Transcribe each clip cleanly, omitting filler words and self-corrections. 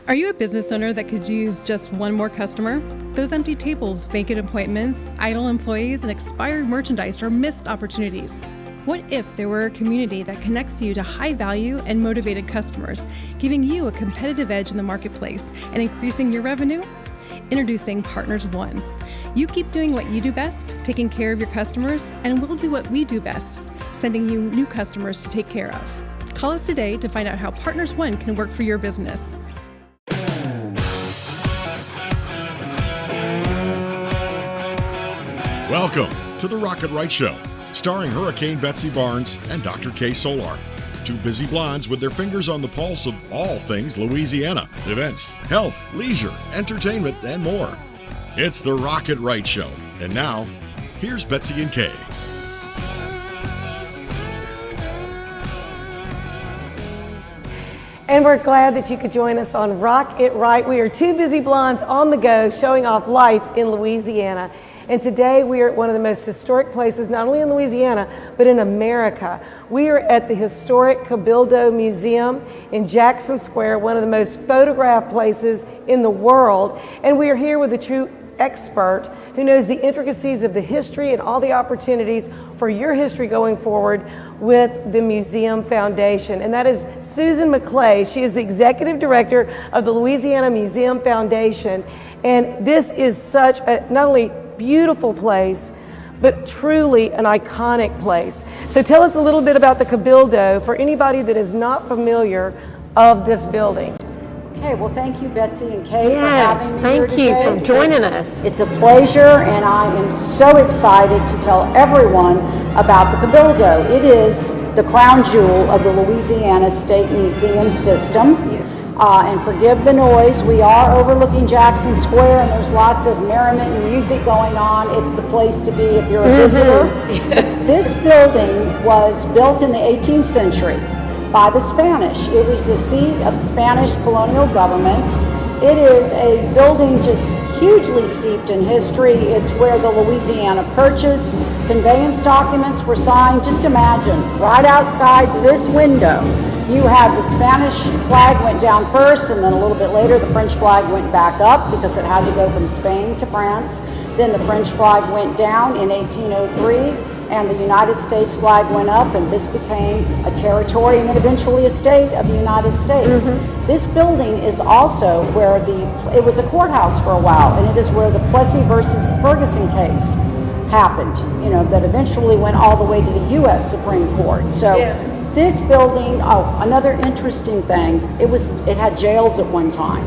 Are you a business owner that could use just one more customer? Those empty tables, vacant appointments, idle employees, and expired merchandise are missed opportunities. What if there were a community that connects you to high-value and motivated customers, giving you a competitive edge in the marketplace and increasing your revenue? Introducing Partners One. You keep doing what you do best, taking care of your customers, and we'll do what we do best, sending you new customers to take care of. Call us today to find out how Partners One can work for your business. Welcome to the Rocket Right Show, starring Hurricane Betsy Barnes and Dr. K. Solar. Two busy blondes with their fingers on the pulse of all things Louisiana. Events, health, leisure, entertainment, and more. It's the Rocket Right Show. And now, here's Betsy and Kay. And we're glad that you could join us on Rock It Right. We are two busy blondes on the go showing off life in Louisiana. And today we are at one of the most historic places, not only in Louisiana, but in America. We are at the historic Cyb'ele Museum in Jackson Square, one of the most photographed places in the world. And we are here with a true expert who knows the intricacies of the history and all the opportunities for your history going forward with the Museum Foundation. And that is Susan MaClay. She is the Executive Director of the Louisiana Museum Foundation. And this is such a not only beautiful place, but truly an iconic place. So tell us a little bit about the Cyb'ele for anybody that is not familiar of this building. Okay, well, thank you, Betsy and Kay, for having me here today. Thank you for joining us. It's a pleasure, and I am so excited to tell everyone about the Cyb'ele. It is the crown jewel of the Louisiana State Museum system. Yes. And forgive the noise, we are overlooking Jackson Square, and there's lots of merriment and music going on. It's the place to be if you're a visitor. Yes. This building was built in the 18th century by the Spanish. It was the seat of the Spanish colonial government. It is a building just hugely steeped in history. It's where the Louisiana Purchase conveyance documents were signed. Just imagine, right outside this window, you had the Spanish flag went down first, and then a little bit later the French flag went back up because it had to go from Spain to France. Then the French flag went down in 1803. And the United States flag went up, and this became a territory and then eventually a state of the United States. This building is also where it was a courthouse for a while, and it is where the Plessy versus Ferguson case happened, that eventually went all the way to the U.S. Supreme Court. So this building, another interesting thing, it had jails at one time.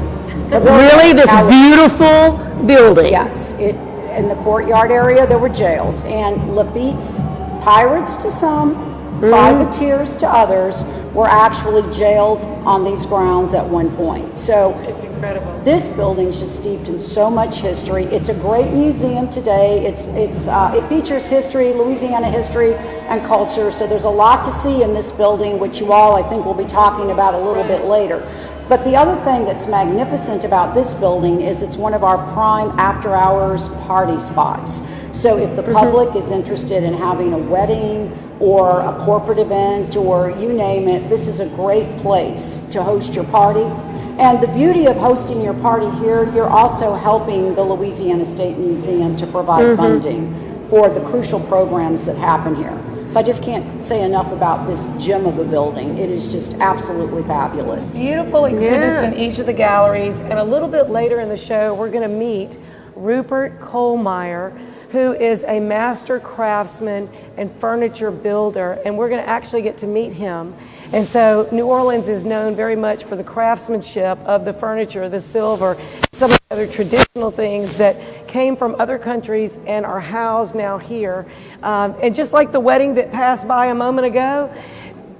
Really? This beautiful building? Yes. In the courtyard area, there were jails, and Lafitte's pirates to some, privateers to others, were actually jailed on these grounds at one point. So it's incredible. This building's just steeped in so much history. It's a great museum today. It features history, Louisiana history and culture. So there's a lot to see in this building, which you all, I think, will be talking about a little bit later. But the other thing that's magnificent about this building is it's one of our prime after-hours party spots. So if the public is interested in having a wedding or a corporate event or you name it, this is a great place to host your party. And the beauty of hosting your party here, you're also helping the Louisiana State Museum to provide funding for the crucial programs that happen here. So I just can't say enough about this gem of a building. It is just absolutely fabulous. Beautiful exhibits in each of the galleries, and a little bit later in the show, we're going to meet Rupert Kohlmaier, who is a master craftsman and furniture builder, and we're going to actually get to meet him. And so New Orleans is known very much for the craftsmanship of the furniture, the silver, some of the other traditional things that came from other countries and are housed now here. And just like the wedding that passed by a moment ago,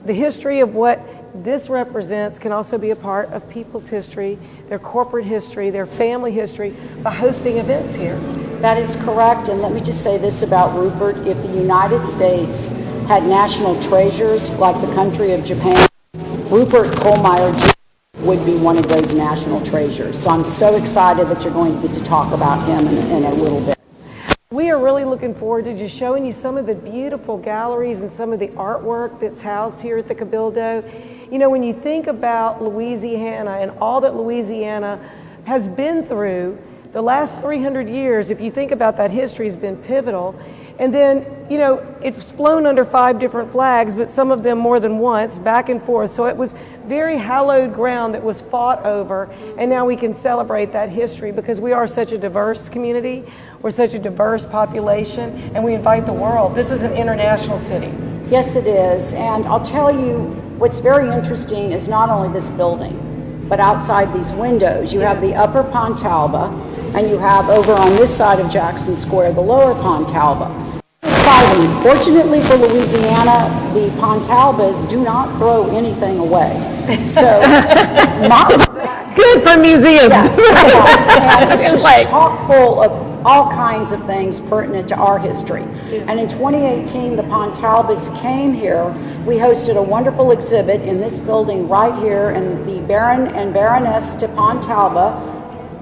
the history of what this represents can also be a part of people's history, their corporate history, their family history, by hosting events here. That is correct, and let me just say this about Rupert. If the United States had national treasures like the country of Japan, Rupert Kohlmaier would be one of those national treasures. So I'm so excited that you're going to get to talk about him in a little bit. We are really looking forward to just showing you some of the beautiful galleries and some of the artwork that's housed here at the Cyb'ele. You know, when you think about Louisiana and all that Louisiana has been through, the last 300 years, if you think about that history, has been pivotal. And then, you know, it's flown under 5 different flags, but some of them more than once, back and forth. So it was very hallowed ground that was fought over, and now we can celebrate that history because we are such a diverse community, we're such a diverse population, and we invite the world. This is an international city. Yes, it is. And I'll tell you, what's very interesting is not only this building, but outside these windows. You have the upper Pontalba, and you have over on this side of Jackson Square, the lower Pontalba. Exciting. Fortunately for Louisiana, the Pontalbas do not throw anything away. So, Good for museums. Yes, and it's just chock full of all kinds of things pertinent to our history. And in 2018, the Pontalbas came here. We hosted a wonderful exhibit in this building right here, and the Baron and Baroness de Pontalba,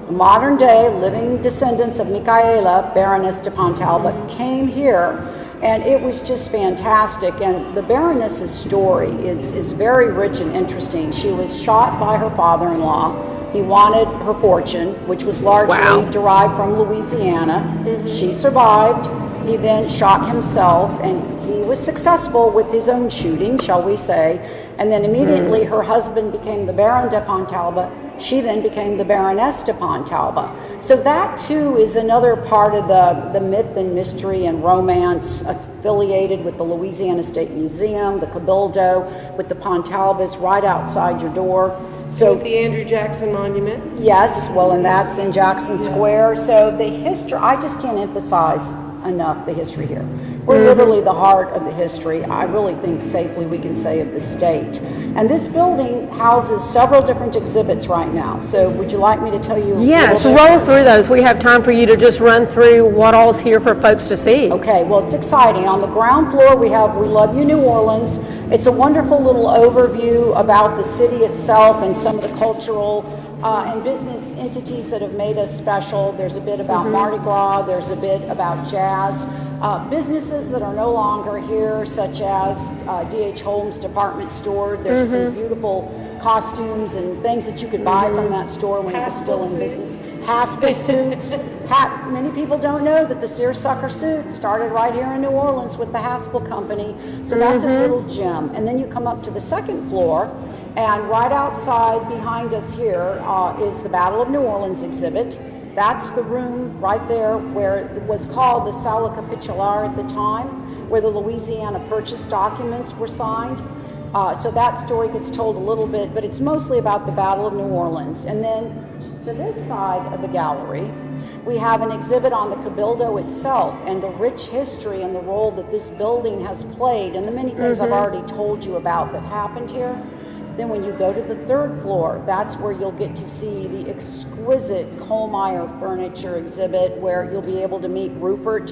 modern day living descendants of MaClay, Baroness de Pontalba, came here, and it was just fantastic. And the Baroness's story is very rich and interesting. She was shot by her father-in-law. He wanted her fortune, which was largely derived from Louisiana. She survived. He then shot himself, and he was successful with his own shooting, shall we say. And then immediately her husband became the Baron de Pontalba. She then became the Baroness de Pontalba. So that too is another part of the myth and mystery and romance affiliated with the Louisiana State Museum, the Cabildo, with the Pontalbas right outside your door. So the Andrew Jackson Monument. Yes, well, and that's in Jackson Square. So the history, I just can't emphasize enough the history here. We're literally the heart of the history, I really think safely we can say, of the state. And this building houses several different exhibits right now. So would you like me to tell you? Yes, roll through those. We have time for you to just run through what all's here for folks to see. Okay, well, it's exciting. On the ground floor, we have We Love You, New Orleans. It's a wonderful little overview about the city itself and some of the cultural and business entities that have made us special. There's a bit about Mardi Gras. There's a bit about jazz. Businesses that are no longer here, such as D.H. Holmes Department Store. There's some beautiful costumes and things that you could buy from that store when it was still in business. Haspel suits. Many people don't know that the seersucker suit started right here in New Orleans with the Haspel Company. So that's a little gem. And then you come up to the second floor, and right outside behind us here is the Battle of New Orleans exhibit. That's the room right there where it was called the Salle Capitulaire at the time, where the Louisiana Purchase documents were signed. So that story gets told a little bit, but it's mostly about the Battle of New Orleans. And then to this side of the gallery, we have an exhibit on the Cabildo itself and the rich history and the role that this building has played and the many things I've already told you about that happened here. Then when you go to the third floor, that's where you'll get to see the exquisite Kohlmaier furniture exhibit, where you'll be able to meet Rupert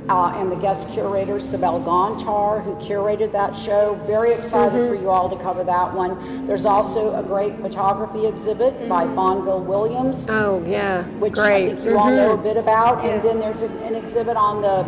and the guest curator, Cyb'ele Gontar, who curated that show. Very excited for you all to cover that one. There's also a great photography exhibit by Bonville Williams. Oh, yeah, which great. I think you all know a bit about. And then there's an exhibit on the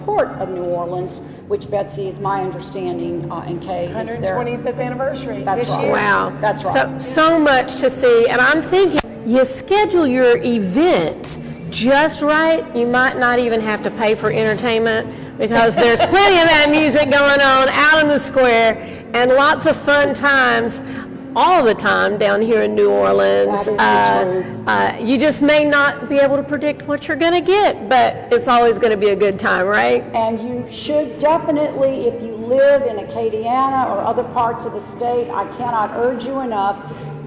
Port of New Orleans, which Betsy, is my understanding, and Kay is there. 125th anniversary. That's right. Wow. That's right. So much to see. And I'm thinking, you schedule your event just right, you might not even have to pay for entertainment, because there's plenty of that music going on out in the square and lots of fun times all the time down here in New Orleans. That is the truth. You just may not be able to predict what you're going to get, but it's always going to be a good time, right? And you should definitely, if you live in Acadiana or other parts of the state, I cannot urge you enough.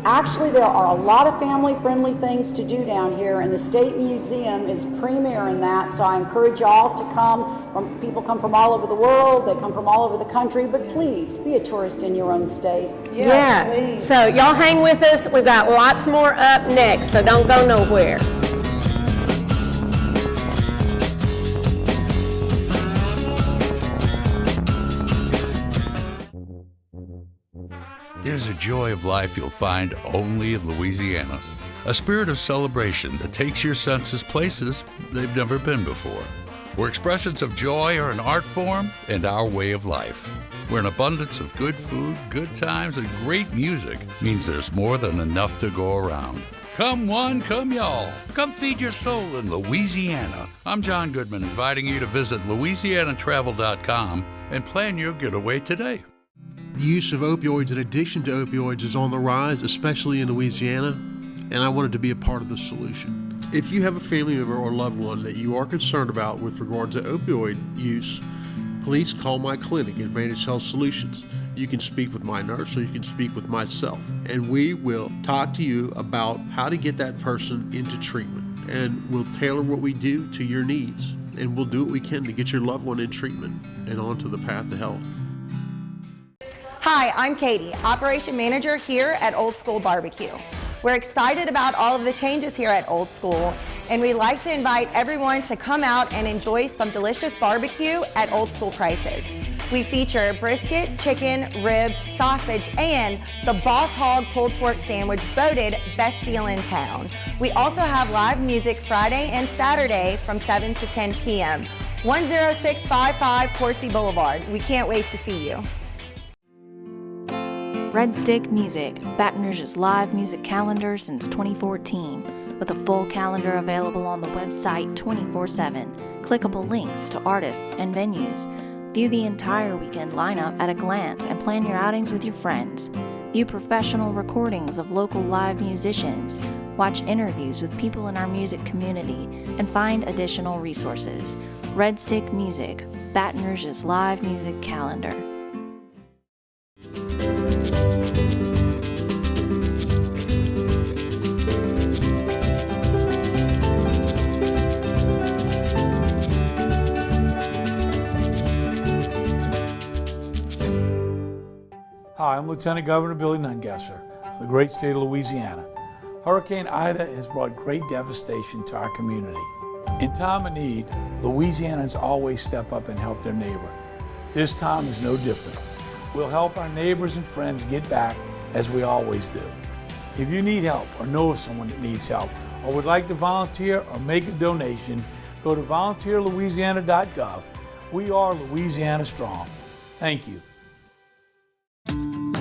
Actually, there are a lot of family-friendly things to do down here, and the State Museum is premier in that, so I encourage y'all to come. People come from all over the world, they come from all over the country, but please, be a tourist in your own state. Yes, please. So y'all hang with us. We've got lots more up next, so don't go nowhere. There's a joy of life you'll find only in Louisiana, a spirit of celebration that takes your senses places they've never been before, where expressions of joy are an art form and our way of life. where an abundance of good food, good times, and great music means there's more than enough to go around. Come one, come y'all. Come feed your soul in Louisiana. I'm John Goodman, inviting you to visit LouisianaTravel.com and plan your getaway today. The use of opioids and addiction to opioids is on the rise, especially in Louisiana, and I wanted to be a part of the solution. If you have a family member or loved one that you are concerned about with regard to opioid use, please call my clinic, Advantage Health Solutions. You can speak with my nurse or you can speak with myself, and we will talk to you about how to get that person into treatment, and we'll tailor what we do to your needs, and we'll do what we can to get your loved one in treatment and onto the path to health. Hi, I'm Katie, Operation Manager here at Old School Barbecue. We're excited about all of the changes here at Old School, and we'd like to invite everyone to come out and enjoy some delicious barbecue at Old School prices. We feature brisket, chicken, ribs, sausage, and the Boss Hog pulled pork sandwich voted best deal in town. We also have live music Friday and Saturday from 7 to 10 p.m. 10655 Coursey Boulevard. We can't wait to see you. Red Stick Music, Baton Rouge's live music calendar since 2014, with a full calendar available on the website 24/7, clickable links to artists and venues. View the entire weekend lineup at a glance and plan your outings with your friends. View professional recordings of local live musicians, watch interviews with people in our music community, and find additional resources. Red Stick Music, Baton Rouge's live music calendar. Hi, I'm Lieutenant Governor Billy Nungesser of the great state of Louisiana. Hurricane Ida has brought great devastation to our community. In time of need, Louisianans always step up and help their neighbor. This time is no different. We'll help our neighbors and friends get back as we always do. If you need help or know of someone that needs help or would like to volunteer or make a donation, go to volunteerlouisiana.gov. We are Louisiana Strong. Thank you.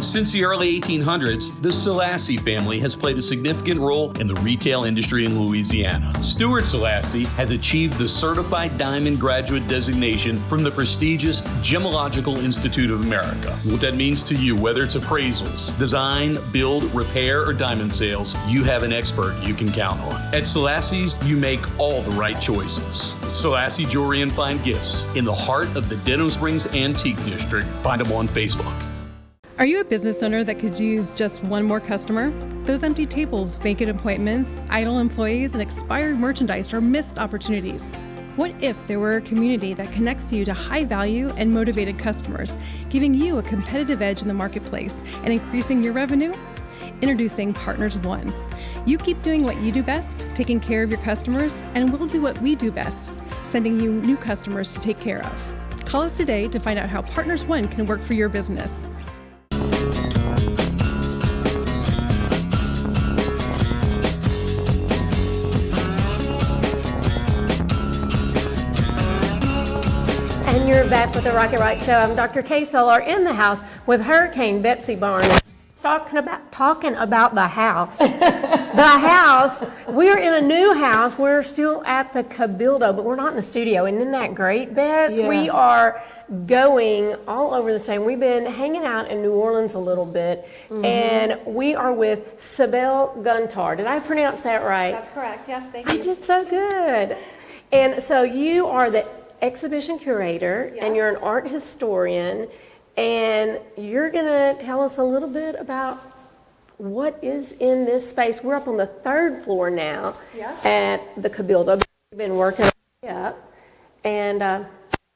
Since the early 1800s, the Selassie family has played a significant role in the retail industry in Louisiana. Stuart Selassie has achieved the Certified Diamond Graduate designation from the prestigious Gemological Institute of America. What that means to you, whether it's appraisals, design, build, repair, or diamond sales, you have an expert you can count on. At Selassie's, you make all the right choices. Selassie Jewelry and Fine Gifts in the heart of the Denham Springs Antique District. Find them on Facebook. Are you a business owner that could use just one more customer? Those empty tables, vacant appointments, idle employees, and expired merchandise are missed opportunities. What if there were a community that connects you to high-value and motivated customers, giving you a competitive edge in the marketplace and increasing your revenue? Introducing Partners One. You keep doing what you do best, taking care of your customers, and we'll do what we do best, sending you new customers to take care of. Call us today to find out how Partners One can work for your business. And you're back with the Rocket Right Show. I'm Dr. Kay Solar in the house with Hurricane Betsy Barnes. Talking about the house. The house. We're in a new house. We're still at the Cabildo, but we're not in the studio. And isn't that great, Bets? Yes. We are going all over the state. We've been hanging out in New Orleans a little bit, and we are with Cyb'ele Gontar. Did I pronounce that right? That's correct. Yes, thank you. I did so good. And so you are the exhibition curator, Yes. and you're an art historian, and you're going to tell us a little bit about what is in this space. We're up on the 3rd floor now at the Cabildo. We've been working up, and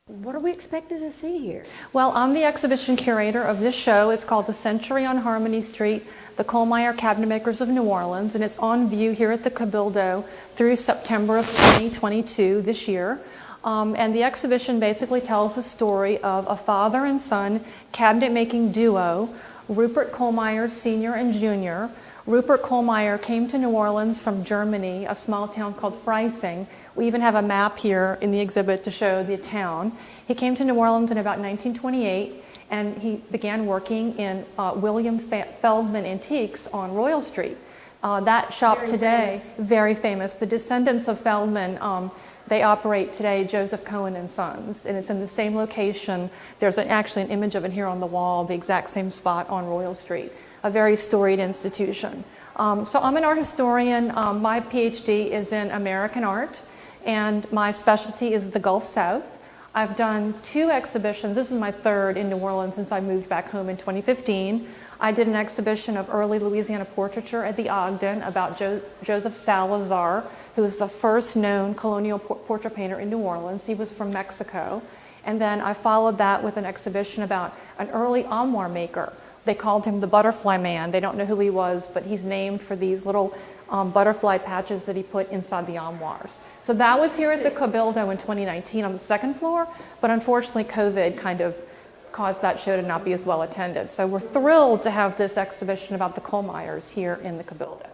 what are we expected to see here? Well, I'm the exhibition curator of this show. It's called The Century on Harmony Street, the Kohlmaier Cabinetmakers of New Orleans, and it's on view here at the Cabildo through September of 2022 this year. And the exhibition basically tells the story of a father and son cabinet making duo, Rupert Kohlmaier Sr. and Jr. Rupert Kohlmaier came to New Orleans from Germany, a small town called Freising. We even have a map here in the exhibit to show the town. He came to New Orleans in about 1928, and he began working in William Feldman Antiques on Royal Street. That shop today, very famous. The descendants of Feldman, they operate today Joseph Cohen and Sons, and it's in the same location. There's actually an image of it here on the wall, the exact same spot on Royal Street. A very storied institution. So I'm an art historian. My PhD is in American art, and my specialty is the Gulf South. I've done 2 exhibitions. This is my 3rd in New Orleans since I moved back home in 2015. I did an exhibition of early Louisiana portraiture at the Ogden about Joseph Salazar, who was the first known colonial portrait painter in New Orleans. He was from Mexico. And then I followed that with an exhibition about an early armoire maker. They called him the Butterfly Man. They don't know who he was, but he's named for these little butterfly patches that he put inside the armoires. So that was here at the Cabildo in 2019 on the 2nd floor, but unfortunately COVID kind of caused that show to not be as well attended. So we're thrilled to have this exhibition about the Kohlmaiers here in the Cabildo.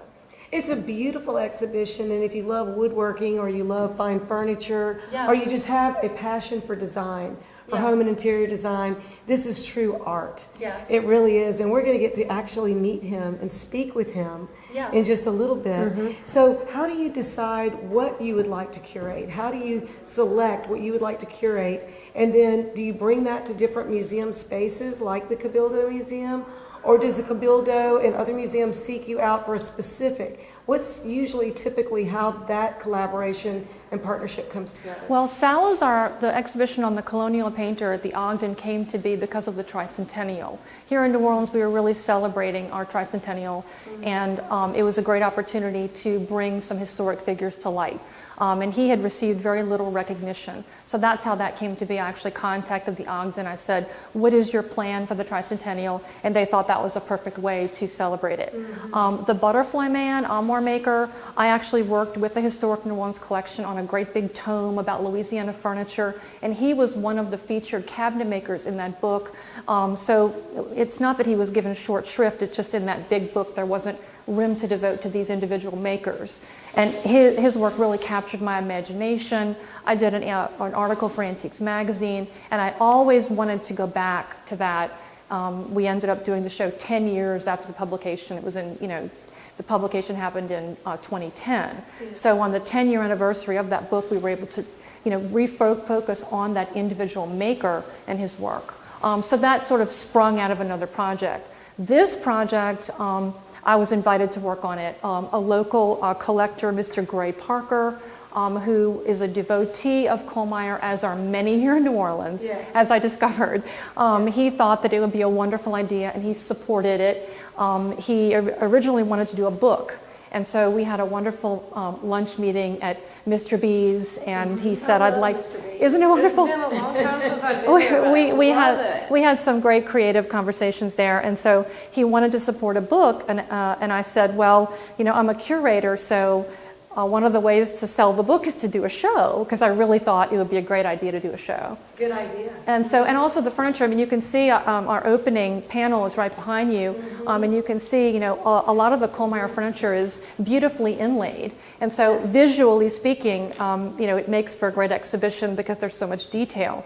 It's a beautiful exhibition, and if you love woodworking or you love fine furniture, or you just have a passion for design, for home and interior design, this is true art. Yes. It really is, and we're going to get to actually meet him and speak with him in just a little bit. So how do you decide what you would like to curate? How do you select what you would like to curate? And then do you bring that to different museum spaces like the Cabildo Museum? Or does the Cabildo and other museums seek you out for a specific? What's usually typically how that collaboration and partnership comes together? Well, Salazar, the exhibition on the colonial painter at the Ogden came to be because of the tricentennial. Here in New Orleans, we were really celebrating our tricentennial, and it was a great opportunity to bring some historic figures to light. And he had received very little recognition. So that's how that came to be. I actually contacted the Ogden. I said, what is your plan for the tricentennial? And they thought that was a perfect way to celebrate it. The Butterfly Man, armoire maker, I actually worked with the Historic New Orleans Collection on a great big tome about Louisiana furniture. And he was one of the featured cabinet makers in that book. So it's not that he was given short shrift, it's just in that big book there wasn't room to devote to these individual makers. And his work really captured my imagination. I did an article for Antiques Magazine, and I always wanted to go back to that. We ended up doing the show 10 years after the publication. It was in, the publication happened in 2010. So on the 10-year anniversary of that book, we were able to, refocus on that individual maker and his work. So that sort of sprung out of another project. This project, I was invited to work on it. A local collector, Mr. Gray Parker, who is a devotee of Kohlmaier, as are many here in New Orleans, as I discovered. He thought that it would be a wonderful idea, and he supported it. He originally wanted to do a book, and so we had a wonderful lunch meeting at Mr. B's, and he said, "I'd like." Isn't it wonderful? It's been a long time since I've been there. We had some great creative conversations there, and so he wanted to support a book, and I said, well, I'm a curator, so one of the ways to sell the book is to do a show, because I really thought it would be a great idea to do a show. Good idea. And also the furniture. I mean, you can see our opening panel is right behind you, and you can see, a lot of the Kohlmaier furniture is beautifully inlaid, and so visually speaking, it makes for a great exhibition because there's so much detail.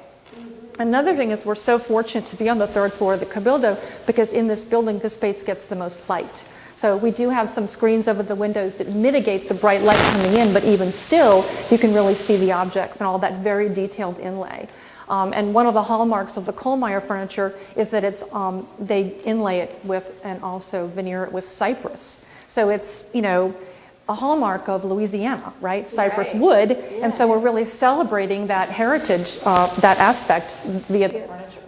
Another thing is we're so fortunate to be on the 3rd floor of the Cabildo, because in this building, this space gets the most light. So we do have some screens over the windows that mitigate the bright light coming in, but even still, you can really see the objects and all that very detailed inlay. And one of the hallmarks of the Kohlmaier furniture is that it's they inlay it with and also veneer it with cypress. So it's a hallmark of Louisiana, right? Cypress wood, and so we're really celebrating that heritage, that aspect via the furniture.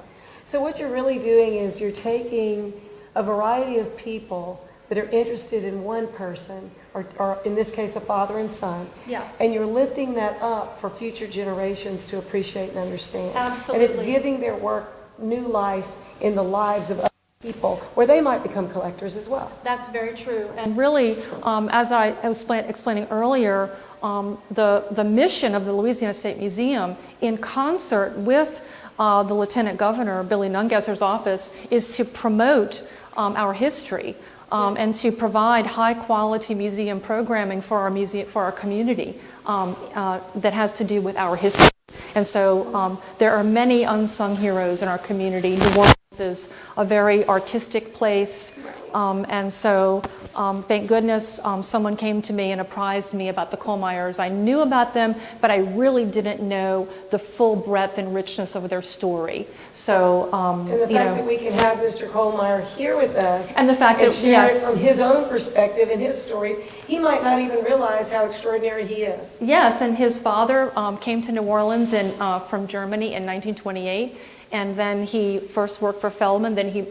So what you're really doing is you're taking a variety of people that are interested in one person, or in this case, a father and son. Yes. And you're lifting that up for future generations to appreciate and understand. Absolutely. And it's giving their work new life in the lives of other people, where they might become collectors as well. That's very true. And really, as I was explaining earlier, the mission of the Louisiana State Museum, in concert with the Lieutenant Governor, Billy Nungesser's office, is to promote our history. And to provide high-quality museum programming for our community that has to do with our history. And so there are many unsung heroes in our community. New Orleans is a very artistic place, and so thank goodness someone came to me and apprised me about the Kohlmaiers. I knew about them, but I really didn't know the full breadth and richness of their story. So and the fact that we can have Mr. Kohlmaier here with us and the fact that share it from his own perspective and his stories, he might not even realize how extraordinary he is. Yes, and his father came to New Orleans from Germany in 1928. And then he first worked for Feldman, then he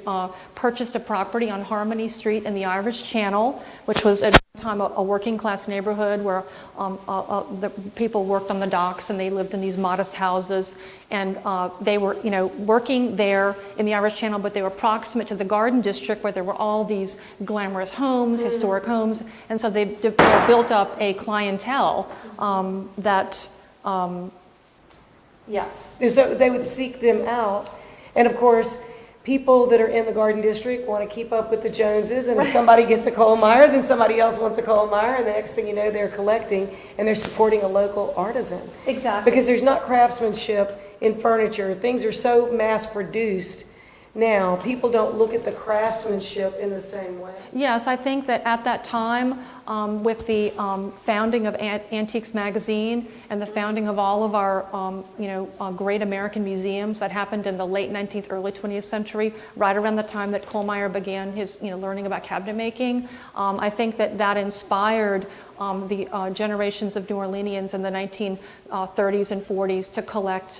purchased a property on Harmony Street in the Irish Channel, which was at the time a working class neighborhood where the people worked on the docks and they lived in these modest houses. And they were, working there in the Irish Channel, but they were proximate to the Garden District where there were all these glamorous homes, historic homes. And so they built up a clientele that... Yes. So they would seek them out. And of course, people that are in the Garden District want to keep up with the Joneses. And if somebody gets a Kohlmaier, then somebody else wants a Kohlmaier. And the next thing you know, they're collecting and they're supporting a local artisan. Exactly. Because there's not craftsmanship in furniture. Things are so mass produced now. People don't look at the craftsmanship in the same way. Yes, I think that at that time, with the founding of Antiques Magazine and the founding of all of our, great American museums that happened in the late 19th, early 20th century, right around the time that Kohlmaier began his, learning about cabinet making, I think that inspired the generations of New Orleanians in the 1930s and 40s to collect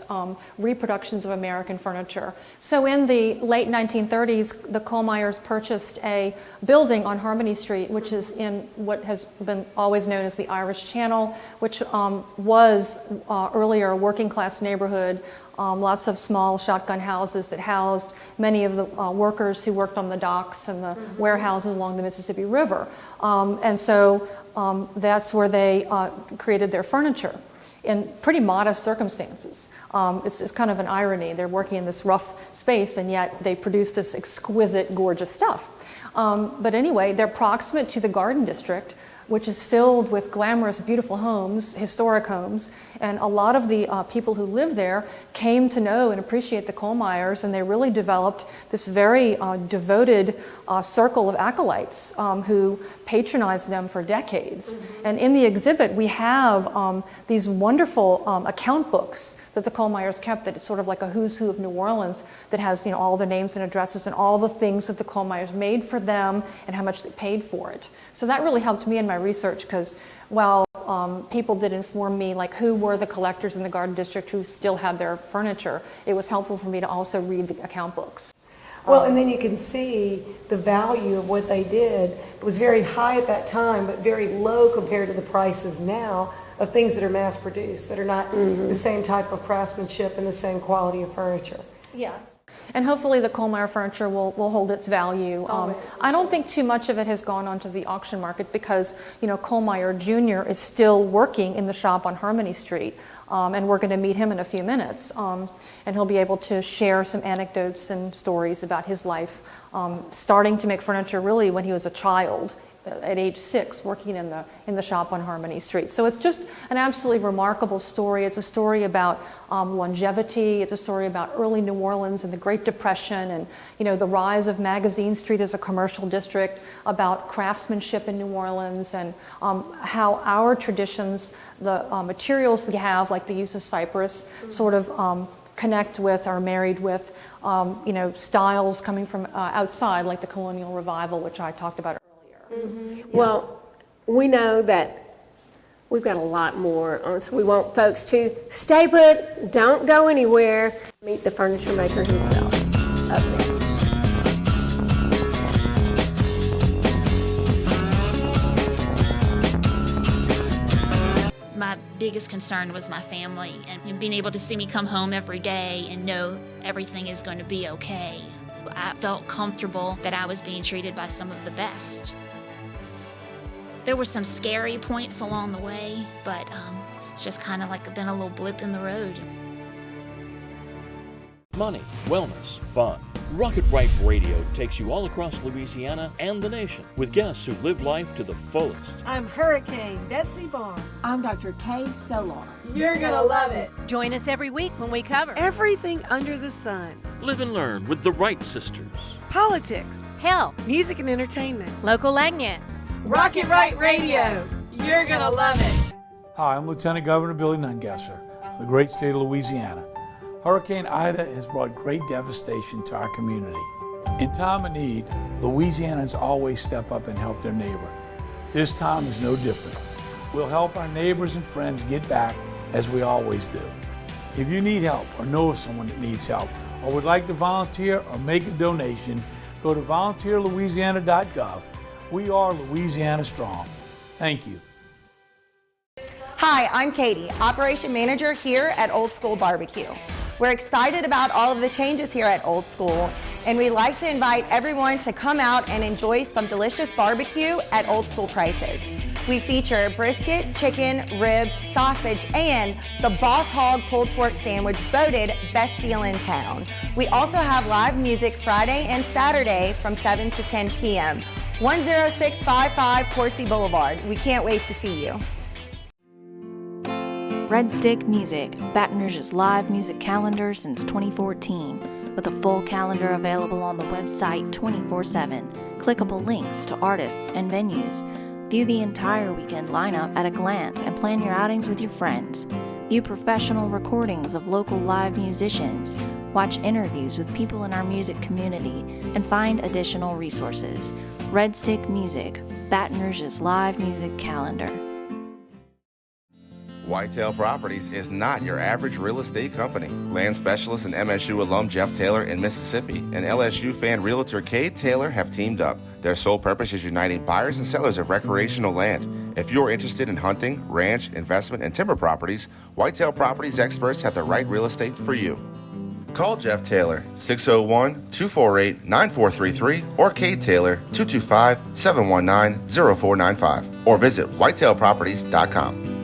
reproductions of American furniture. So in the late 1930s, the Kohlmaiers purchased a building on Harmony Street, which is in what has been always known as the Irish Channel, which was earlier a working class neighborhood. Lots of small shotgun houses that housed many of the workers who worked on the docks and the warehouses along the Mississippi River. And so that's where they created their furniture in pretty modest circumstances. It's kind of an irony. They're working in this rough space and yet they produce this exquisite, gorgeous stuff. But anyway, they're proximate to the Garden District, which is filled with glamorous, beautiful homes, historic homes. And a lot of the people who live there came to know and appreciate the Kohlmaiers, and they really developed this very devoted circle of acolytes who patronized them for decades. And in the exhibit, we have these wonderful account books that the Kohlmaiers kept, that it's sort of like a who's who of New Orleans, that has all the names and addresses and all the things that the Kohlmaiers made for them and how much they paid for it. So that really helped me in my research, because while people did inform me like who were the collectors in the Garden District who still had their furniture, it was helpful for me to also read the account books. Well, and then you can see the value of what they did. It was very high at that time, but very low compared to the prices now of things that are mass produced, that are not the same type of craftsmanship and the same quality of furniture. Yes. And hopefully the Kohlmaier furniture will hold its value. I don't think too much of it has gone onto the auction market because, Kohlmaier Jr. is still working in the shop on Harmony Street. And we're going to meet him in a few minutes. And he'll be able to share some anecdotes and stories about his life, starting to make furniture really when he was a child, at age 6, working in the shop on Harmony Street. So it's just an absolutely remarkable story. It's a story about longevity. It's a story about early New Orleans and the Great Depression, and the rise of Magazine Street as a commercial district, about craftsmanship in New Orleans, and how our traditions, the materials we have, like the use of cypress, sort of connect with, are married with, styles coming from outside, like the colonial revival, which I talked about earlier. Yes. Well, we know that we've got a lot more on, so we want folks to stay put, don't go anywhere, meet the furniture maker himself up there. My biggest concern was my family and being able to see me come home every day and know everything is going to be okay. I felt comfortable that I was being treated by some of the best. There were some scary points along the way, but it's just kind of like been a little blip in the road. money, wellness, fun. Rocket Right Radio takes you all across Louisiana and the nation with guests who live life to the fullest. I'm Hurricane Betsy Barnes. I'm Dr. Kay Solar. You're gonna love it. Join us every week when we cover everything under the sun. Live and learn with the Wright sisters. Politics, health, music and entertainment, local agnet. Rocket Right Radio. You're gonna love it. Hi, I'm Lieutenant Governor Billy Nungesser of the great state of Louisiana. Hurricane Ida has brought great devastation to our community. In time of need, Louisianans always step up and help their neighbor. This time is no different. We'll help our neighbors and friends get back as we always do. If you need help or know of someone that needs help or would like to volunteer or make a donation, go to volunteerlouisiana.gov. We are Louisiana Strong. Thank you. Hi, I'm Katie, Operation Manager here at Old School Barbecue. We're excited about all of the changes here at Old School, and we'd like to invite everyone to come out and enjoy some delicious barbecue at Old School prices. We feature brisket, chicken, ribs, sausage, and the Boss Hog pulled pork sandwich voted best deal in town. We also have live music Friday and Saturday from 7 to 10 p.m. 10655 Coursey Boulevard. We can't wait to see you. Red Stick Music, Baton Rouge's live music calendar since 2014, with a full calendar available on the website 24/7, clickable links to artists and venues. View the entire weekend lineup at a glance and plan your outings with your friends. View professional recordings of local live musicians, watch interviews with people in our music community, and find additional resources. Red Stick Music, Baton Rouge's live music calendar. Whitetail Properties is not your average real estate company. Land specialist and MSU alum Jeff Taylor in Mississippi and LSU fan realtor Cade Taylor have teamed up. Their sole purpose is uniting buyers and sellers of recreational land. If you're interested in hunting, ranch, investment, and timber properties, Whitetail Properties experts have the right real estate for you. Call Jeff Taylor, 601-248-9433, or Cade Taylor, 225-719-0495, or visit whitetailproperties.com.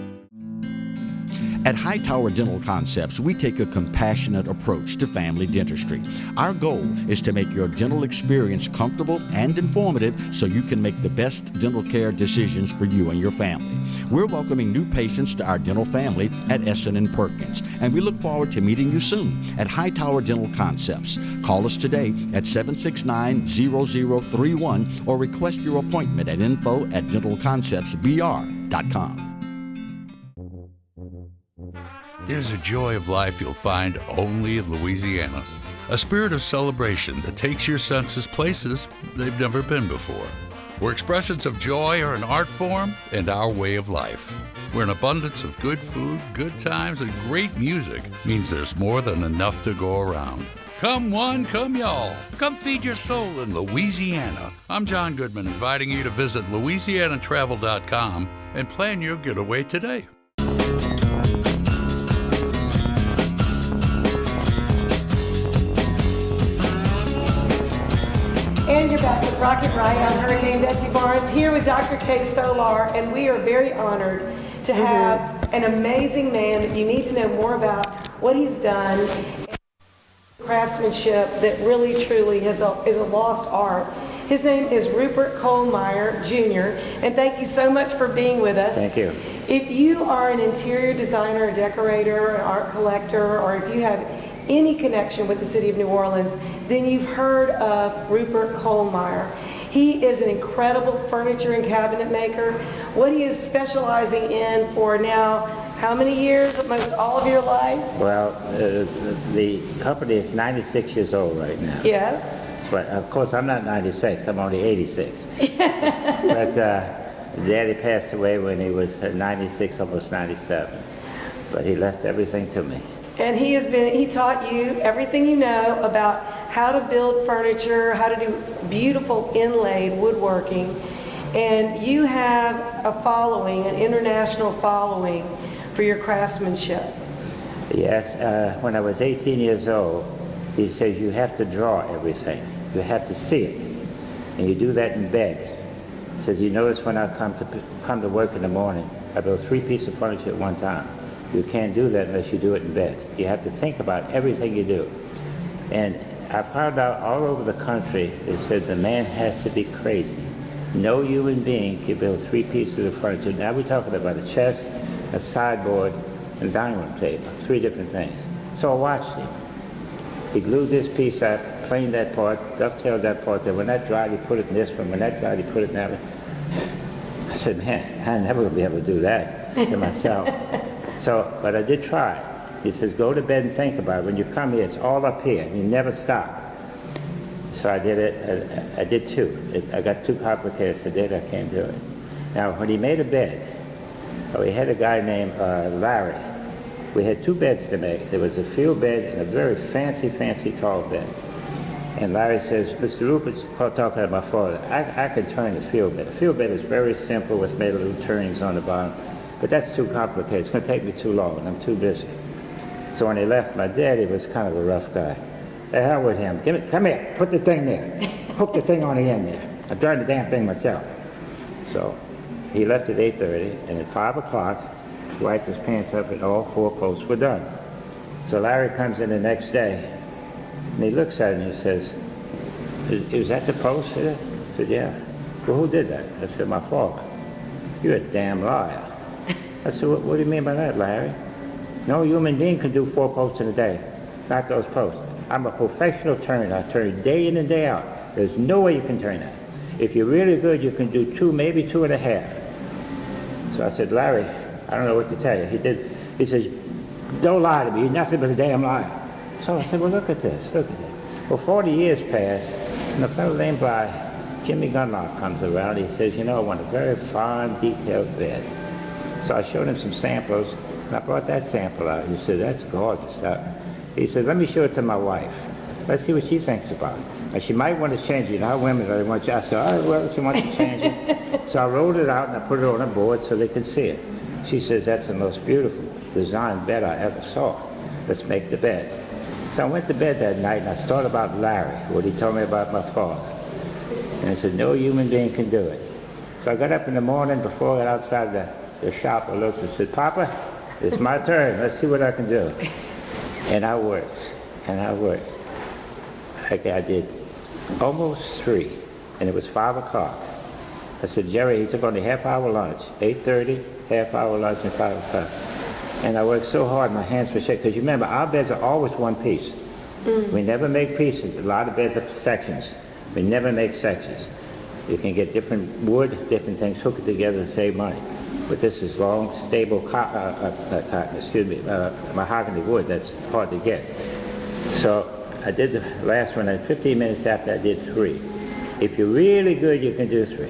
At Hightower Dental Concepts, we take a compassionate approach to family dentistry. Our goal is to make your dental experience comfortable and informative so you can make the best dental care decisions for you and your family. We're welcoming new patients to our dental family at Essen & Perkins, and we look forward to meeting you soon at Hightower Dental Concepts. Call us today at 769-0031 or request your appointment at info@dentalconceptsbr.com. There's a joy of life you'll find only in Louisiana. A spirit of celebration that takes your senses places they've never been before. Where expressions of joy are an art form and our way of life. Where an abundance of good food, good times, and great music means there's more than enough to go around. Come one, come y'all. Come feed your soul in Louisiana. I'm John Goodman, inviting you to visit LouisianaTravel.com and plan your getaway today. And you're back with Rocket Right. I'm Hurricane Betsy Barnes here with Dr. Kay Solar, and we are very honored to have an amazing man that you need to know more about what he's done, craftsmanship that really truly is a lost art. His name is Rupert Kohlmaier Jr., and thank you so much for being with us. Thank you. If you are an interior designer, a decorator, an art collector, or if you have any connection with the city of New Orleans, then you've heard of Rupert Kohlmaier. He is an incredible furniture and cabinet maker. What he is specializing in for now, how many years? Most all of your life? Well, the company is 96 years old right now. Yes. But of course, I'm not 96. I'm only 86. But Daddy passed away when he was 96, almost 97. But he left everything to me. And he taught you everything you know about how to build furniture, how to do beautiful inlaid woodworking. And you have a following, an international following for your craftsmanship. Yes, when I was 18 years old, he says you have to draw everything. You have to see it. And you do that in bed. He says, you notice when I come to work in the morning, I build 3 pieces of furniture at one time. You can't do that unless you do it in bed. You have to think about everything you do. And I found out all over the country, they said the man has to be crazy. No human being can build 3 pieces of furniture. Now we're talking about a chest, a sideboard, and a dining room table, 3 different things. So I watched him. He glued this piece up, planed that part, dovetailed that part, then when that dried, he put it in this one, when that dried, he put it in that one. I said, man, I'm never going to be able to do that to myself. But I did try. He says, go to bed and think about it. When you come here, it's all up here, and you never stop. So I did it. I did 2. I got too complicated, so I did. I can't do it. Now, when he made a bed, we had a guy named Larry. We had 2 beds to make. There was a field bed and a very fancy, fancy tall bed. And Larry says, Mr. Rupert's talking about my father. I can turn the field bed. The field bed is very simple with made little turnings on the bottom. But that's too complicated. It's going to take me too long, and I'm too busy. So when he left, my daddy was kind of a rough guy. The hell with him. Come here. Put the thing there. Hook the thing on the end there. I'm doing the damn thing myself. So he left at 8:30, and at 5 o'clock, he wiped his pants up, and all 4 posts were done. So Larry comes in the next day, and he looks at it, and he says, is that the post here? I said, yeah. Well, who did that? I said, my father. You're a damn liar. I said, what do you mean by that, Larry? No human being can do 4 posts in a day, not those posts. I'm a professional turner. I turn day in and day out. There's no way you can turn that. If you're really good, you can do 2, maybe 2.5. So I said, Larry, I don't know what to tell you. He says, don't lie to me. You're nothing but a damn liar. So I said, well, look at this. Look at this. Well, 40 years passed, and a fellow named by Jimmy Gunlock comes around. He says, you know, I want a very fine, detailed bed. So I showed him some samples, and I brought that sample out. He said, that's gorgeous. He said, let me show it to my wife. Let's see what she thinks about it. Now, she might want to change it. You know how women are. They want you. I said, all right, well, she wants to change it. So I rolled it out, and I put it on a board so they could see it. She says, that's the most beautiful designed bed I ever saw. Let's make the bed. So I went to bed that night, and I thought about Larry, what he told me about my father. And I said, no human being can do it. So I got up in the morning before I got outside the shop. I looked and said, Papa, it's my turn. Let's see what I can do. And I worked, and I worked. I did almost 3, and it was 5 o'clock. I said, Jerry, he took only half-hour lunch, 8:30, half-hour lunch, and 5 o'clock. And I worked so hard, my hands were shaking. Because you remember, our beds are always 1 piece. We never make pieces. A lot of beds are sections. We never make sections. You can get different wood, different things, hook it together and save money. But this is long, stable mahogany wood that's hard to get. So I did the last one, and 15 minutes after I did 3. If you're really good, you can do 3.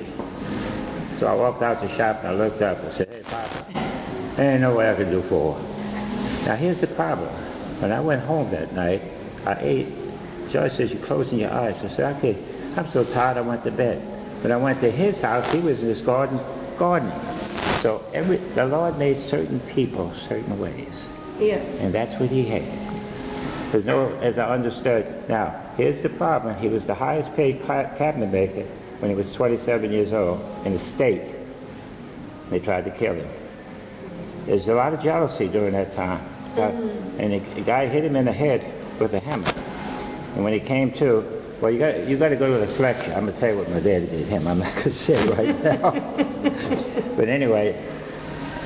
So I walked out the shop and I looked up and said, hey, Papa, there ain't no way I can do 4. Now here's the problem. When I went home that night, I ate. Joyce says, you're closing your eyes. I said, okay, I'm so tired I went to bed. When I went to his house, he was in his gardening. So the Lord made certain people certain ways. Yes. And that's what he had. There's no, as I understood. Now, here's the problem. He was the highest paid cabinet maker when he was 27 years old in the state. They tried to kill him. There's a lot of jealousy during that time. And the guy hit him in the head with a hammer. And when he came to, well, you got to go to this lecture. I'm going to tell you what my daddy did him. I'm not going to say it right now. But anyway,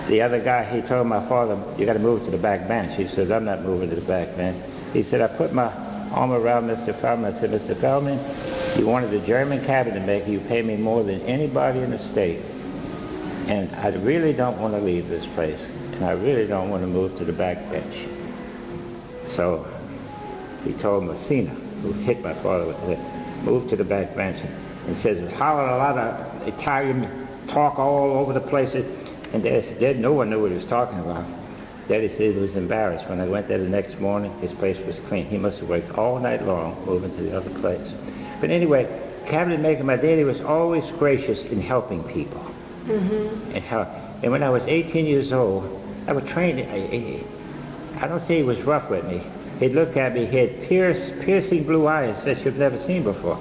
the other guy, he told my father, you got to move to the back bench. He said, I'm not moving to the back bench. He said, I put my arm around Mr. Feldman. I said, Mr. Feldman, you wanted a German cabinet maker. You pay me more than anybody in the state. And I really don't want to leave this place. And I really don't want to move to the back bench. So he told Messina, who hit my father with it, move to the back bench, and says, hollering a lot of Italian talk all over the place. And Dad, no one knew what he was talking about. Daddy said he was embarrassed. When I went there the next morning, his place was clean. He must have worked all night long moving to the other place. But anyway, cabinet maker, my daddy was always gracious in helping people. And when I was 18 years old, I was trained. I don't say he was rough with me. He'd look at me, he had piercing blue eyes that you've never seen before.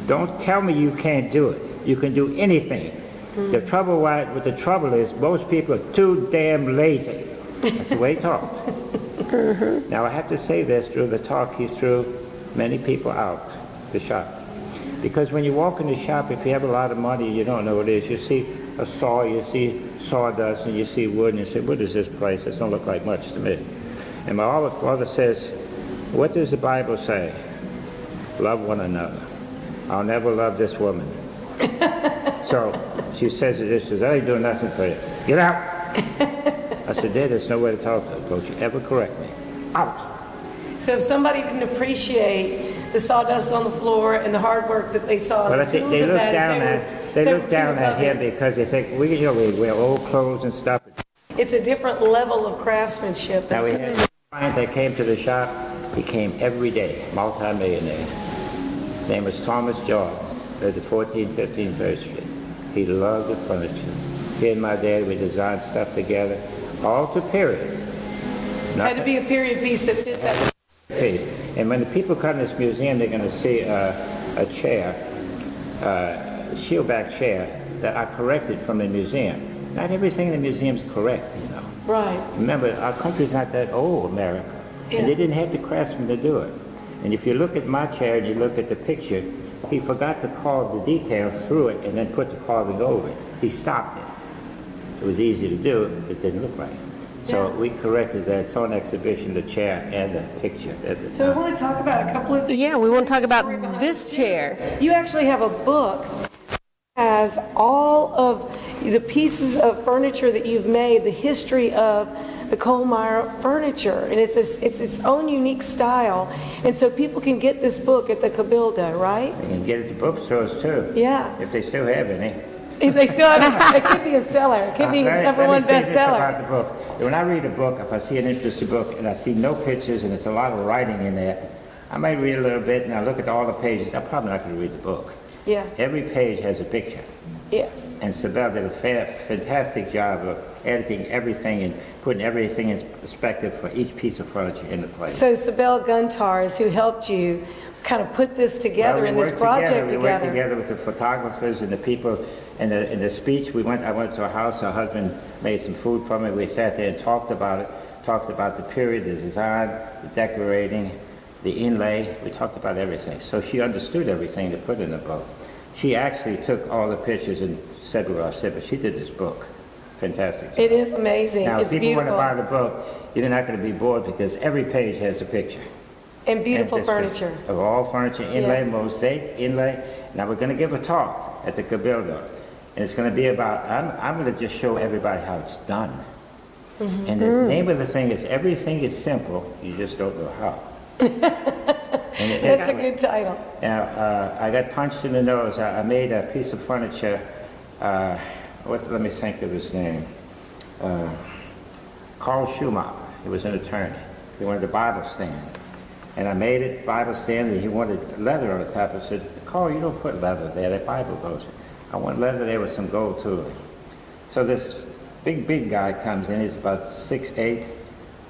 Don't tell me you can't do it. You can do anything. The trouble is most people are too damn lazy. That's the way he talked. Now I have to say this, through the talk he threw, many people out the shop. Because when you walk in the shop, if you have a lot of money, you don't know what it is. You see a saw, you see sawdust, and you see wood, and you say, what is this place? This don't look like much to me. And my father says, what does the Bible say? Love one another. I'll never love this woman. So she says to this, she says, I ain't doing nothing for you. Get out. I said, Dad, there's no way to talk to her. Don't you ever correct me. Out. So if somebody didn't appreciate the sawdust on the floor and the hard work that they saw, Well, they look down at him because they think, we wear old clothes and stuff. It's a different level of craftsmanship. Now we had a client that came to the shop. He came every day, multi-millionaire. His name was Thomas Jordan, lived at 1415 Third Street. He loved the furniture. He and my dad, we designed stuff together, all to period. Had to be a period piece that fit that piece. And when the people come to this museum, they're going to see a chair, a shield-back chair that I corrected from the museum. Not everything in the museum is correct, you know. Right. Remember, our country's not that old, America. Yeah. And they didn't have the craftsmen to do it. And if you look at my chair and you look at the picture, he forgot to carve the detail through it and then put the carving over it. He stopped it. It was easy to do, but it didn't look right. So we corrected that. It's on exhibition, the chair and the picture. So I want to talk about a couple of... Yeah, we want to talk about this chair. You actually have a book that has all of the pieces of furniture that you've made, the history of the Kohlmaier furniture, and it's its own unique style. And so people can get this book at the Cabildo, right? They can get it at the bookstores too. Yeah. If they still have any. If they still have it, it could be a seller. It could be number one bestseller. About the book. When I read a book, if I see an interesting book and I see no pictures and it's a lot of writing in there, I might read a little bit and I look at all the pages. I'm probably not going to read the book. Yeah. Every page has a picture. Yes. And Cyb'ele did a fantastic job of editing everything and putting everything in perspective for each piece of furniture in the place. So Cyb'ele Gontar is who helped you kind of put this together in this project together. We worked together with the photographers and the people. In the speech, I went to a house. Her husband made some food for me. We sat there and talked about it. Talked about the period, the design, the decorating, the inlay. We talked about everything. So she understood everything to put in the book. She actually took all the pictures and said what I said, but she did this book. Fantastic. It is amazing. Now, it's if people beautiful. want to buy the book, you're not going to be bored because every page has a picture. And beautiful furniture. Of all furniture, inlay, Yes. mosaic, inlay. Now we're going to give a talk at the Cabildo. And it's going to be about, I'm going to just show everybody how it's done. Mm-hmm. And the name of the thing is, everything is simple, you just don't know how. That's a good title. Now, I got punched in the nose. I made a piece of furniture, let me think of his name. Carl Schumacher, he was an attorney. He wanted a Bible stand. And I made it, Bible stand, and he wanted leather on the top. I said, Carl, you don't put leather there, that Bible goes. I want leather there with some gold to it. So this big guy comes in, he's about 6'8",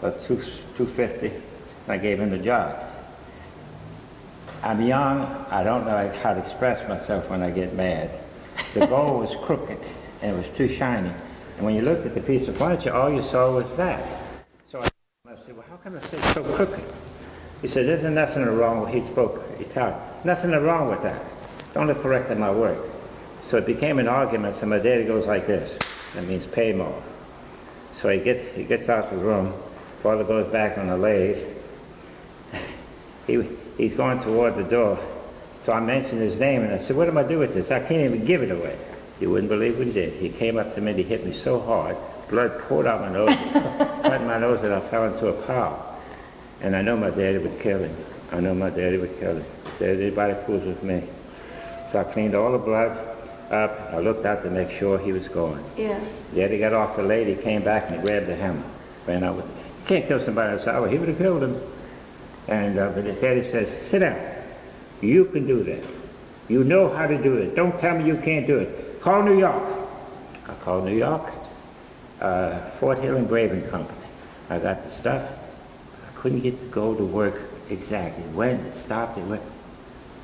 about 250, and I gave him the job. I'm young, I don't know how to express myself when I get mad. The gold was crooked, and it was too shiny. And when you looked at the piece of furniture, all you saw was that. So I said, well, how come it's so crooked? He said, there's nothing wrong with, he spoke Italian, nothing wrong with that. Don't look correct in my work. So it became an argument, so my daddy goes like this. That means pay more. So he gets out the room. Father goes back on the lathe. He's going toward the door. So I mentioned his name, and I said, what am I do with this? I can't even give it away. You wouldn't believe what he did. He came up to me, and he hit me so hard, blood poured out my nose, cut my nose, and I fell into a pile. And I know my daddy would kill him. I know my daddy would kill him. Everybody fools with me. So I cleaned all the blood up. I looked out to make sure he was gone. Yes. Daddy got off the lady, came back and he grabbed the hammer, ran out with it. You can't kill somebody else. Oh, he would have killed him. And but the daddy says, sit down. You can do that. You know how to do it. Don't tell me you can't do it. Call New York. I called New York, Fort Hill Engraving Company. I got the stuff. I couldn't get to go to work exactly. When it stopped, it went.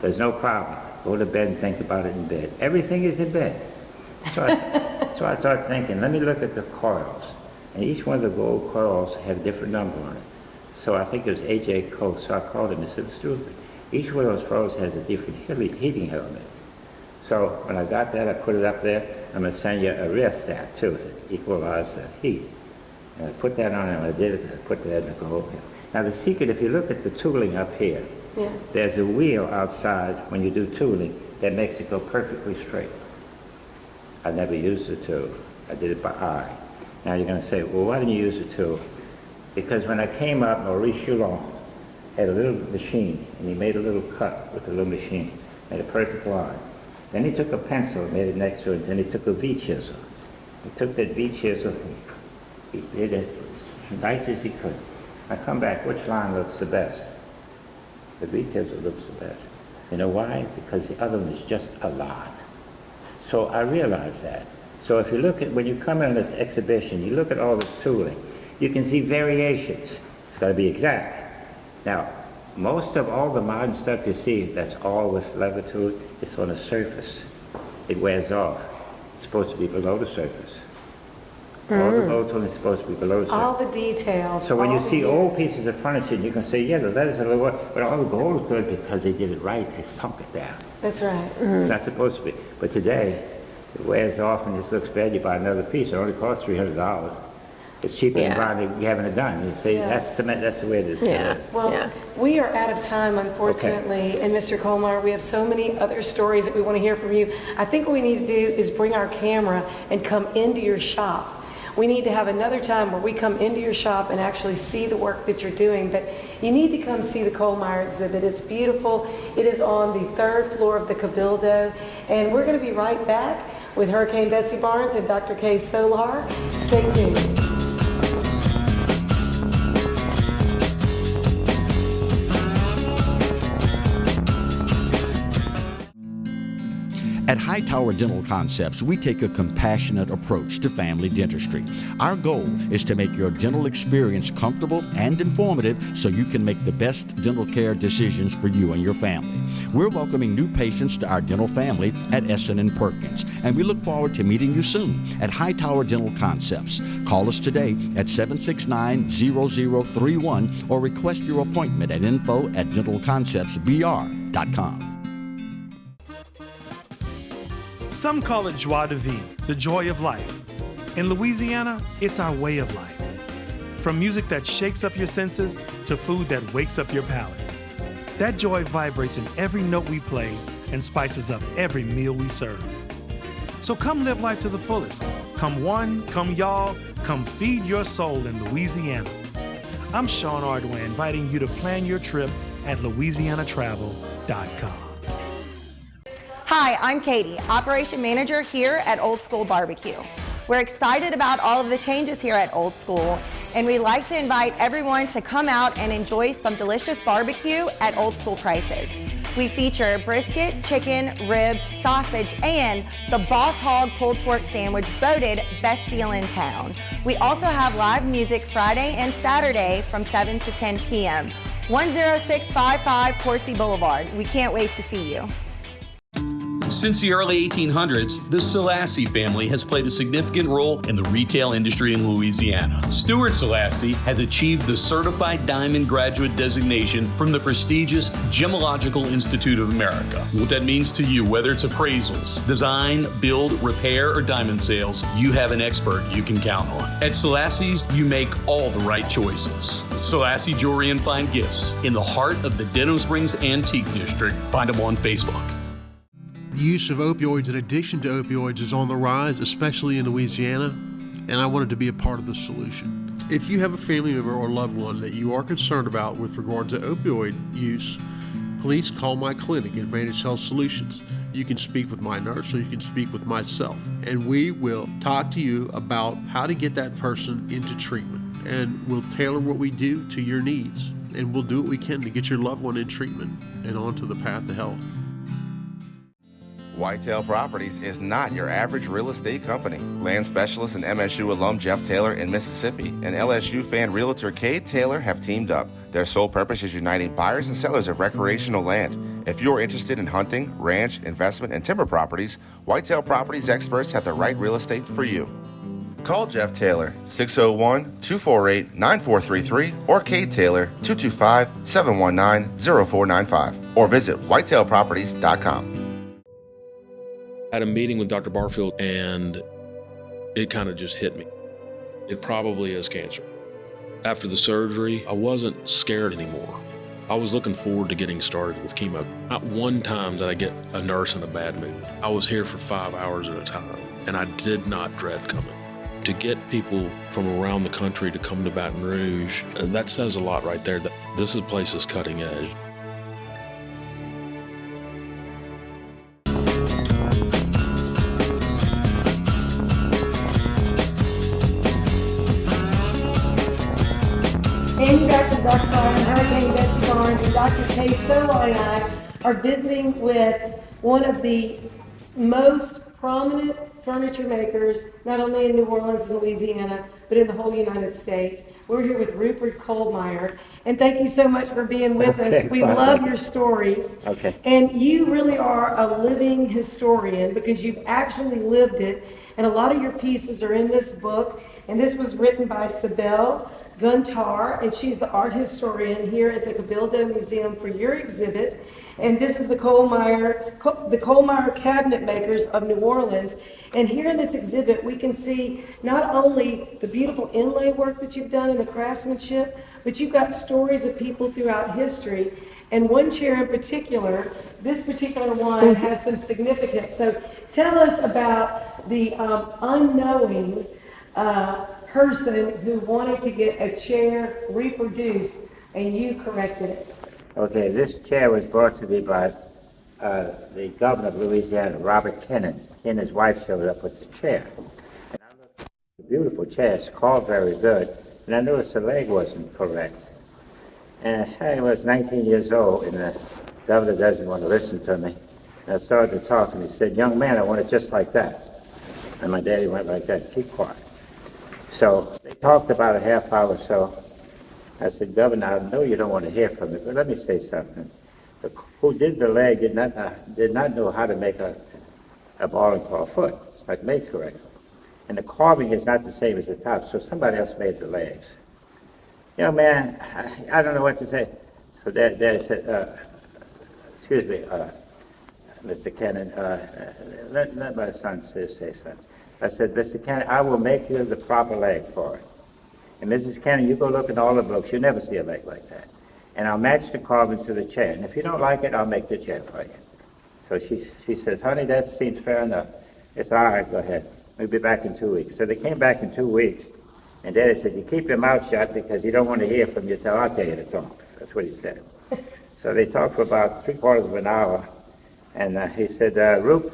There's no problem. Go to bed and think about it in bed. Everything is in bed. So I started thinking, let me look at the coils. And each one of the gold coils had a different number on it. So I think it was A.J. Coe. So I called him and said, let's do it. Each one of those poles has a different heating element. So when I got that, I put it up there. I'm going to send you a rheostat too to equalize the heat. And I put that on, and I did it. I put that in the hole here. Now the secret, if you look at the tooling up here, there's a wheel outside when you do tooling that makes it go perfectly straight. I never used a tool. I did it by eye. Now you're going to say, well, why didn't you use a tool? Because when I came up, Maurice Choulon had a little machine, and he made a little cut with a little machine, made a perfect line. Then he took a pencil and made it next to it, and then he took a V-chisel. He took that V-chisel, he did it as nice as he could. I come back, which line looks the best? The V-chisel looks the best. You know why? Because the other one is just a line. So I realized that. So if you look at, when you come in this exhibition, you look at all this tooling, you can see variations. It's got to be exact. Now, most of all the modern stuff you see that's all with lever to it, it's on the surface. It wears off. It's supposed to be below the surface. All the low tooling is supposed to be below the surface. All the details. So when you see old pieces of furniture, you can say, yeah, the letters are a little, but all the gold is good because they did it right. They sunk it down. That's right. It's not supposed to be. But today, it wears off and just looks bad. You buy another piece. It only costs $300. It's cheaper than having it done. You see, that's the way it is today. Well, we are out of time, unfortunately. And Mr. Kohlmaier, we have so many other stories that we want to hear from you. I think what we need to do is bring our camera and come into your shop. We need to have another time where we come into your shop and actually see the work that you're doing. But you need to come see the Kohlmaier exhibit. It's beautiful. It is on the 3rd floor of the Cabildo. And we're going to be right back with Hurricane Betsy Barnes and Dr. Kay Solar. Stay tuned. At Hightower Dental Concepts, we take a compassionate approach to family dentistry. Our goal is to make your dental experience comfortable and informative so you can make the best dental care decisions for you and your family. We're welcoming new patients to our dental family at Essen & Perkins, and we look forward to meeting you soon at Hightower Dental Concepts. Call us today at 769-0031 or request your appointment at info@dentalconceptsbr.com. Some call it joie de vivre, the joy of life. In Louisiana, it's our way of life. From music that shakes up your senses to food that wakes up your palate. That joy vibrates in every note we play and spices up every meal we serve. So come live life to the fullest. Come one, come y'all, come feed your soul in Louisiana. I'm Sean Ardway, inviting you to plan your trip at louisianatravel.com. Hi, I'm Katie, Operation Manager here at Old School Barbecue. We're excited about all of the changes here at Old School, and we'd like to invite everyone to come out and enjoy some delicious barbecue at Old School prices. We feature brisket, chicken, ribs, sausage, and the Boss Hog pulled pork sandwich voted best deal in town. We also have live music Friday and Saturday from 7 to 10 p.m. 10655 Coursey Boulevard. We can't wait to see you. Since the early 1800s, the Selassie family has played a significant role in the retail industry in Louisiana. Stuart Selassie has achieved the Certified Diamond Graduate designation from the prestigious Gemological Institute of America. What that means to you, whether it's appraisals, design, build, repair, or diamond sales, you have an expert you can count on. At Selassie's, you make all the right choices. Selassie Jewelry and Fine Gifts in the heart of the Denham Springs Antique District. Find them on Facebook. The use of opioids and addiction to opioids is on the rise, especially in Louisiana, and I wanted to be a part of the solution. If you have a family member or loved one that you are concerned about with regard to opioid use, please call my clinic, Advantage Health Solutions. You can speak with my nurse or you can speak with myself, and we will talk to you about how to get that person into treatment, and we'll tailor what we do to your needs, and we'll do what we can to get your loved one in treatment and onto the path to health. Whitetail Properties is not your average real estate company. Land specialist and MSU alum Jeff Taylor in Mississippi and LSU fan realtor Kay Taylor have teamed up. Their sole purpose is uniting buyers and sellers of recreational land. If you are interested in hunting, ranch, investment, and timber properties, Whitetail Properties experts have the right real estate for you. Call Jeff Taylor, 601-248-9433, or Kate Taylor, 225-719-0495, or visit whitetailproperties.com. I had a meeting with Dr. Barfield, and it kind of just hit me. It probably is cancer. After the surgery, I wasn't scared anymore. I was looking forward to getting started with chemo. Not one time did I get a nurse in a bad mood. I was here for 5 hours at a time, and I did not dread coming. To get people from around the country to come to Baton Rouge, that says a lot right there. That this place is cutting edge. Andy Beck and Dr. Byron, Hurricane Betsy Barnes, and Dr. Kay Solar and I are visiting with one of the most prominent furniture makers, not only in New Orleans and Louisiana, but in the whole United States. We're here with Rupert Kohlmaier, and thank you so much for being with us. We love your stories. Okay. And you really are a living historian because you've actually lived it, and a lot of your pieces are in this book, and this was written by Cyb'ele Gontar, and she's the art historian here at the Cabinetmakers Museum for your exhibit. And this is the Kohlmaier Cabinetmakers of New Orleans. And here in this exhibit, we can see not only the beautiful inlay work that you've done and the craftsmanship, but you've got stories of people throughout history. And one chair in particular, this particular one has some significance. So tell us about the unknowing person who wanted to get a chair reproduced, and you corrected it. Okay, this chair was brought to me by the governor of Louisiana, Robert Kennan. He and his wife showed up with the chair. And I looked at the beautiful chair. It's called very good. And I noticed the leg wasn't correct. And I was 19 years old, and the governor doesn't want to listen to me. And I started to talk, and he said, "Young man, I want it just like that." And my daddy went like that, "Keep quiet." So they talked about a half hour or so. I said, "Governor, I know you don't want to hear from me, but let me say something. Who did the leg did not know how to make a ball and claw foot. It's not made correctly. And the carving is not the same as the top, so somebody else made the legs." You know, man, I don't know what to say. So Dad said, "Excuse me, Mr. Kennan, let my son say something." I said, "Mr. Kennan, I will make you the proper leg for it. And Mrs. Kennan, you go look in all the books, you'll never see a leg like that. And I'll match the carving to the chair. And if you don't like it, I'll make the chair for you." So she says, "Honey, that seems fair enough." It's all right, go ahead. We'll be back in 2 weeks. So they came back in 2 weeks. And Daddy said, "You keep your mouth shut because you don't want to hear from you till I'll tell you to talk." That's what he said. So they talked for about 3/4 of an hour. And he said, "Roop,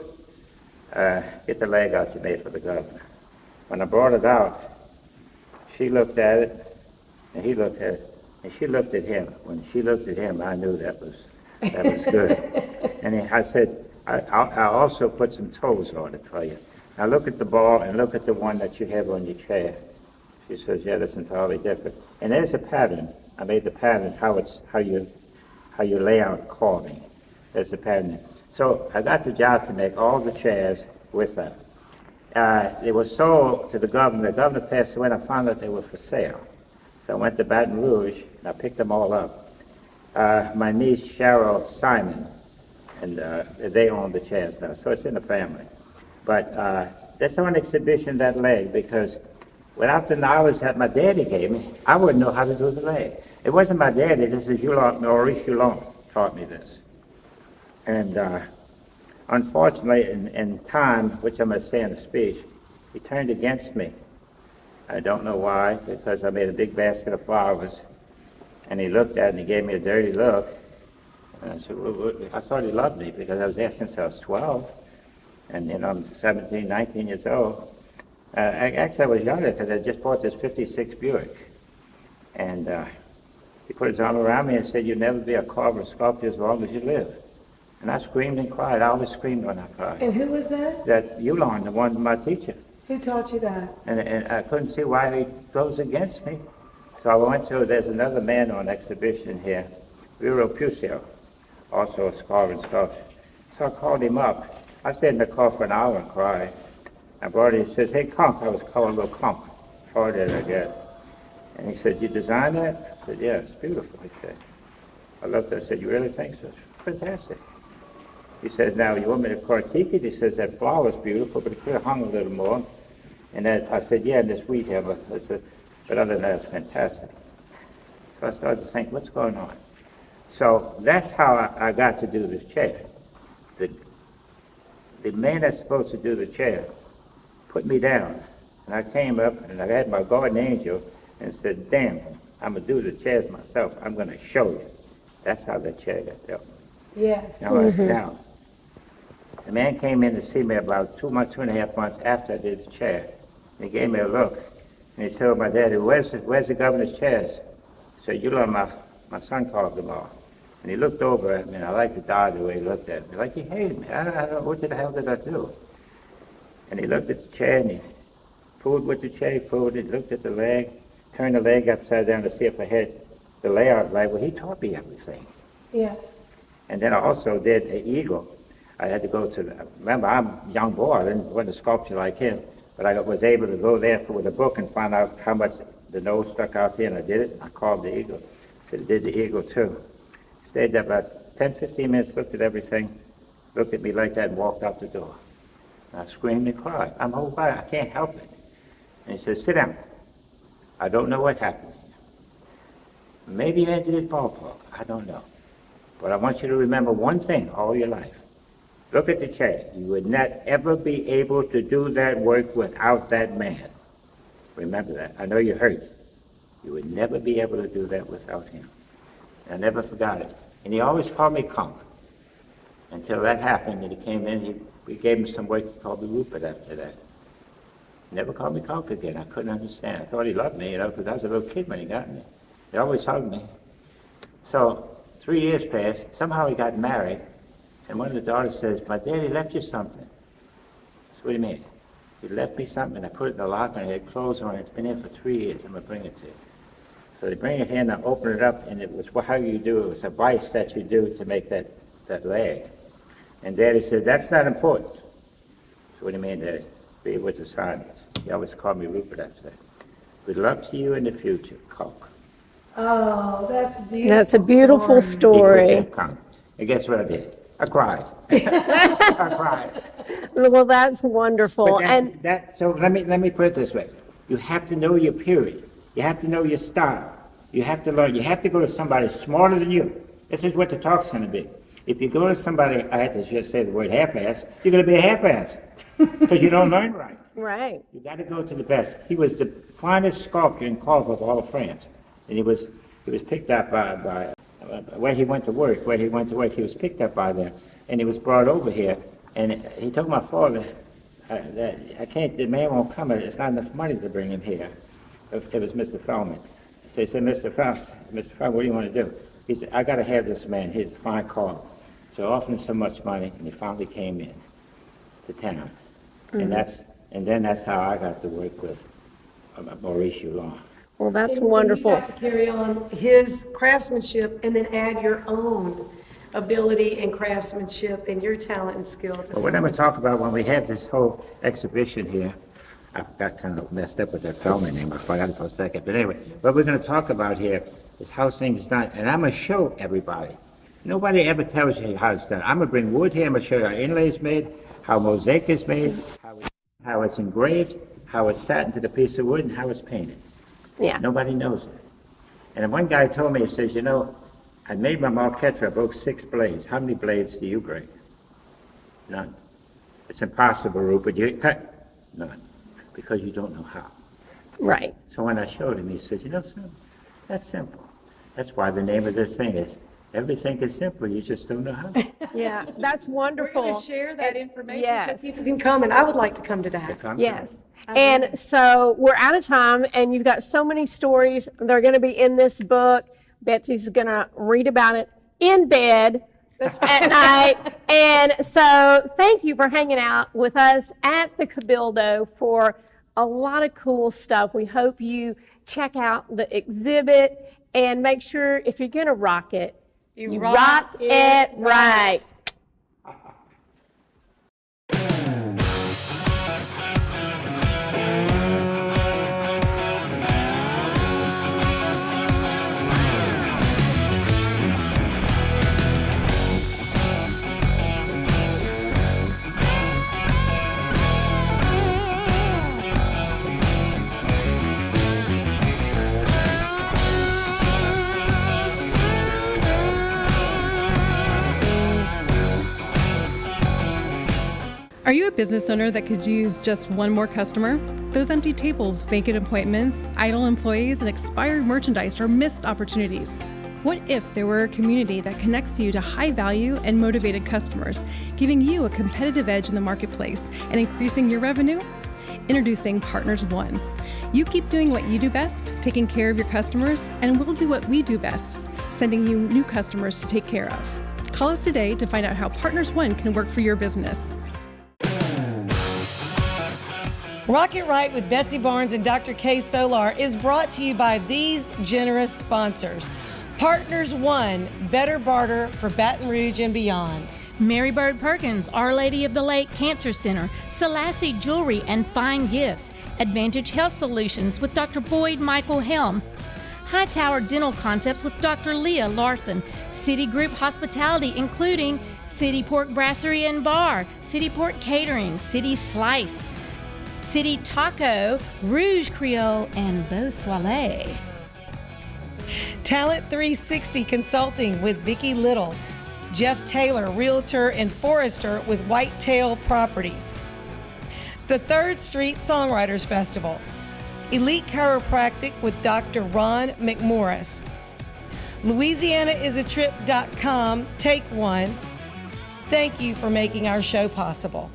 get the leg out you made for the governor." When I brought it out, she looked at it, and he looked at it, and she looked at him. When she looked at him, I knew that was good. And I said, I'll also put some toes on it for you. Now look at the ball and look at the one that you have on your chair." She says, "Yeah, that's entirely different." And there's a pattern. I made the pattern, how you lay out carving. There's the pattern. So I got the job to make all the chairs with that. They were sold to the governor. The governor passed away, and I found out they were for sale. So I went to Baton Rouge, and I picked them all up. My niece, Cheryl Simon, and they own the chairs now, so it's in the family. But that's on exhibition, that leg, because without the knowledge that my daddy gave me, I wouldn't know how to do the leg. It wasn't my daddy. This is Maurice Joulon taught me this. And unfortunately, in time, which I'm going to say in the speech, he turned against me. I don't know why, because I made a big basket of flowers, and he looked at it and he gave me a dirty look. And I said, well, I thought he loved me because I was there since I was 12, and I'm 17, 19 years old. Actually, I was younger because I just bought this 56 Buick. And he put his arm around me and said, "You'll never be a carver or sculptor as long as you live." And I screamed and cried. I always screamed when I cried. And who was that? That Joulon, the one, my teacher. Who taught you that? And I couldn't see why he goes against me. So I went to, there's another man on exhibition here, Vero Puccio, also a scholar and sculptor. So I called him up. I stayed in the car for an hour and cried. I brought it, he says, hey, Conk. I was calling a little Conk. Hard-headed, I guess. And he said, you designed that? I said, yeah, it's beautiful, he said. I looked at it, I said, you really think so? It's fantastic. He says, now, you want me to critique it? He says, that flower's beautiful, but it could have hung a little more. And that, I said, yeah, and this wheat here, but other than that, it's fantastic. So I started to think, what's going on? So that's how I got to do this chair. The man that's supposed to do the chair put me down. And I came up, and I had my guardian angel, and said, damn, I'm going to do the chairs myself. I'm going to show you. That's how the chair got built. Yes. Now, the man came in to see me about 2.5 months after I did the chair. And he gave me a look. And he said, my daddy, where's the governor's chairs? I said, you know, my son called them all. And he looked over at me, and I liked to die the way he looked at me. Like he hated me. I don't know, what the hell did I do? And he looked at the chair, and he fooled with the chair, looked at the leg, turned the leg upside down to see if I had the layout right. Well, he taught me everything. Yeah. And then I also did an eagle. I had to go to remember, I'm a young boy, I wasn't a sculptor like him, but I was able to go there with a book and find out how much the nose stuck out there, and I did it. I carved the eagle. So I did the eagle too. Stayed there about 10, 15 minutes, looked at everything, looked at me like that, and walked out the door. And I screamed and cried. I'm whole body, I can't help it. And he said, sit down. I don't know what happened. Maybe you entered this ballpark, I don't know. But I want you to remember one thing all your life. Look at the chair. You would not ever be able to do that work without that man. Remember that. I know you hurt. You would never be able to do that without him. And I never forgot it. And he always called me Conk. Until that happened, and he came in, we gave him some work, he called me Rupert after that. He never called me Conk again. I couldn't understand. I thought he loved me, because I was a little kid when he got me. He always hugged me. So 3 years passed. Somehow he got married. And one of the daughters says, my daddy left you something. So what do you mean? He left me something, and I put it in the locker, and it had clothes on it. It's been here for 3 years. I'm going to bring it to you. So they bring it here, and I open it up, and it was how you do it. It was a vice that you do to make that leg. And Daddy said, that's not important. So what do you mean, Daddy? Be with the scientists. He always called me Rupert after that. Good luck to you in the future, Coke. Oh, that's beautiful. That's a beautiful story. And guess what I did? I cried. I cried. Well, that's wonderful. So let me put it this way. You have to know your period. You have to know your style. You have to learn. You have to go to somebody smarter than you. This is what the talk's going to be. If you go to somebody, I had to just say the word half-ass, you're going to be a half-ass because you don't learn right. Right. You got to go to the best. He was the finest sculptor in Carver of all of France, and he was picked up by where he went to work. He was picked up by them, and he was brought over here. And he told my father that I can't. The man won't come. It's not enough money to bring him here. It was Mr. Feldman. So he said, Mr. Feldman, what do you want to do? He said, I got to have this man. He's a fine carver. So I offered him so much money, and he finally came in to town. Mm-hmm. And then that's how I got to work with Maurice Hulon. Well, that's wonderful. You got to carry on his craftsmanship and then add your own ability and craftsmanship and your talent and skill. Well, what I'm going to talk about when we have this whole exhibition here, I got kind of messed up with that Feldman name. I forgot it for a second. But anyway, what we're going to talk about here is how things are done. And I'm going to show everybody. Nobody ever tells you how it's done. I'm going to bring wood here. I'm going to show you how inlay is made, how mosaic is made, how it's engraved, how it's sat into the piece of wood, and how it's painted. Yeah. Nobody knows it. And one guy told me, he says, I made my marquetre, I broke 6 blades. How many blades do you break? None. It's impossible, Rupert. You cut? None. Because you don't know how. Right. So when I showed him, he said, son, that's simple. That's why the name of this thing is Everything is simple, you just don't know how. Yeah, that's wonderful. We're going to share that information yes. so people can come, and I would like to come to that. Yes. And so we're out of time, and you've got so many stories. They're going to be in this book. Betsy's going to read about it in bed at night. And so thank you for hanging out with us at the Cabildo for a lot of cool stuff. We hope you check out the exhibit and make sure if you're going to rock it, you rock it right. Are you a business owner that could use just one more customer? Those empty tables, vacant appointments, idle employees, and expired merchandise are missed opportunities. What if there were a community that connects you to high-value and motivated customers, giving you a competitive edge in the marketplace and increasing your revenue? Introducing Partners One. You keep doing what you do best, taking care of your customers, and we'll do what we do best, sending you new customers to take care of. Call us today to find out how Partners One can work for your business. Rock It Right with Betsy Barnes and Dr. K. Solar is brought to you by these generous sponsors. Partners One, better barter for Baton Rouge and beyond. Mary Bird Perkins, Our Lady of the Lake Cancer Center, Selassie Jewelry and Fine Gifts, Advantage Health Solutions with Dr. Boyd Michael Helm, Hightower Dental Concepts with Dr. Leah Larson, City Group Hospitality including City Pork Brasserie and Bar, City Pork Catering, City Slice, City Taco, Rouge Creole, and Beau Soleil. Talent 360 Consulting with Vicki Little. Jeff Taylor, Realtor and Forester with Whitetail Properties. The 3rd Street Songwriters Festival. Elite Chiropractic with Dr. Ron McMorris. LouisianaIsATrip.com. Take one. Thank you for making our show possible.